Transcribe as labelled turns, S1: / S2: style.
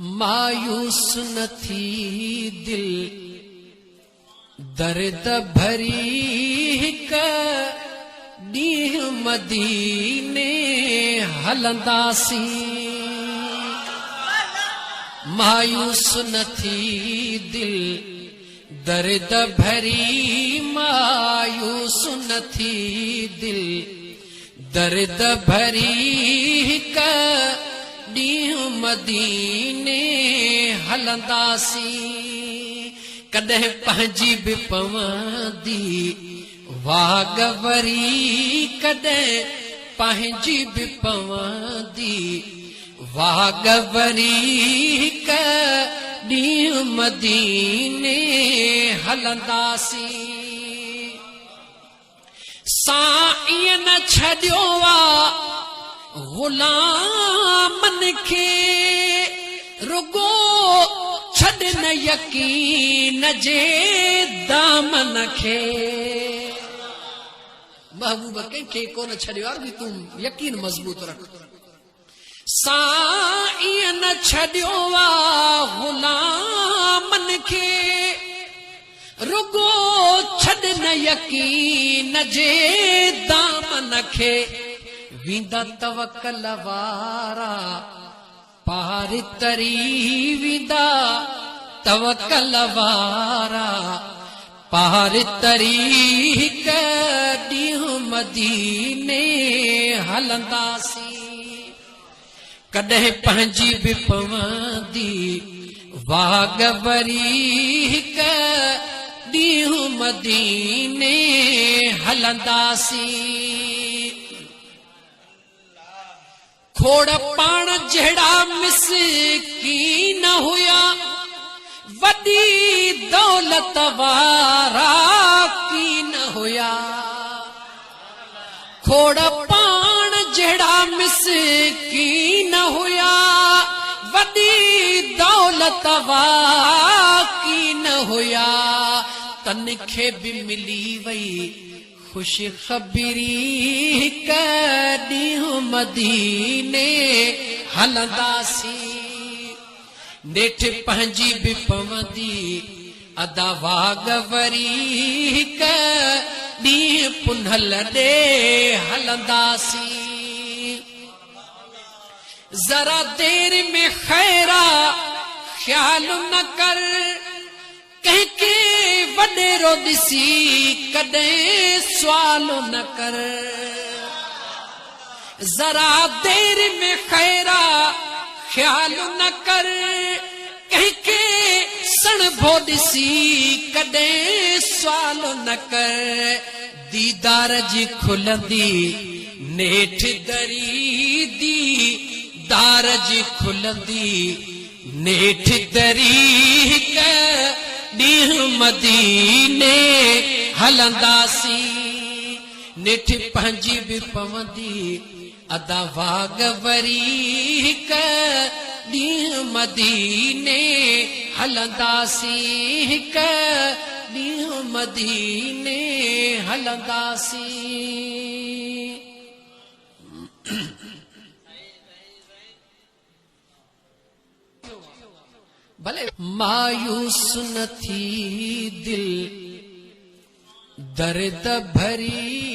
S1: मायूस न थी दिल दर्द भरी हिक ॾींहुं मदीने हलंदासीं। मायूस न थी दिल दर्द भरी, मायूस न थी दिल दर्द भरी हिक ॾींहुं मदीने हलंदासीं। कॾहिं पंहिंजी बि पवंदी वागवरी, कॾहिं पंहिंजी बि पवंदी वागवरी हिक ॾींहुं मदीने हलंदासीं। साईं न छॾियो आ ग़ुलामन खे, रुगो छॾ न यकीन जे दामन खे। महबूब कंहिंखे कोन छॾियो आहे, तूं यकीन मज़बूत रख। साईं न छॾियो आहे ग़ुलामन खे, रुगो छॾ न यकीन जे दामन खे। वींदा तवकल वारा पार तरी, वींदा तवकल वारा पार तरी हिक ॾींहुं मदीने हलंदासीं। कॾहिं पंहिंजी बि पवंदी वागवरी हिक ॾींहुं मदीने हलंदासीं। खोड़ पाण जहिड़ा मिसकीन हुया, वॾी दौलत वारा कीन हुया। खोड़ पाण जहिड़ा मिसकीन हुया, वॾी दौलत वारा कीन हुया। तन खे बि मिली वई खुश ख़बरी, हिक ॾींहुं मदीने हलंदासीं। नेठि पंहिंजी बि पवंदी अदा वागवरी, हिक ॾींहुं पुनल ॾे हलंदासीं। ज़रा देर में खैरा ख्याल न कर, कंहिंखे वॾेरो ॾिसी कॾहिं सुवाल न कर। ज़रा देर में खैरा ख्याल न कर, कंहिंखे सणभो ॾिसी कॾहिं सुवाल न कर। दीदार जी खुलंदी नेठ दरी, दीदार जी खुलंदी नेठ दरी हिक ॾींहुं मदीने हलंदासीं। नेठि पंहिंजी बि पवंदी अदा वागवरी, हिक ॾींहुं मदीने हलंदासीं। हिक ॾींहुं मदीने हलंदासीं। भले मायूस न थी दिल दर्द भरी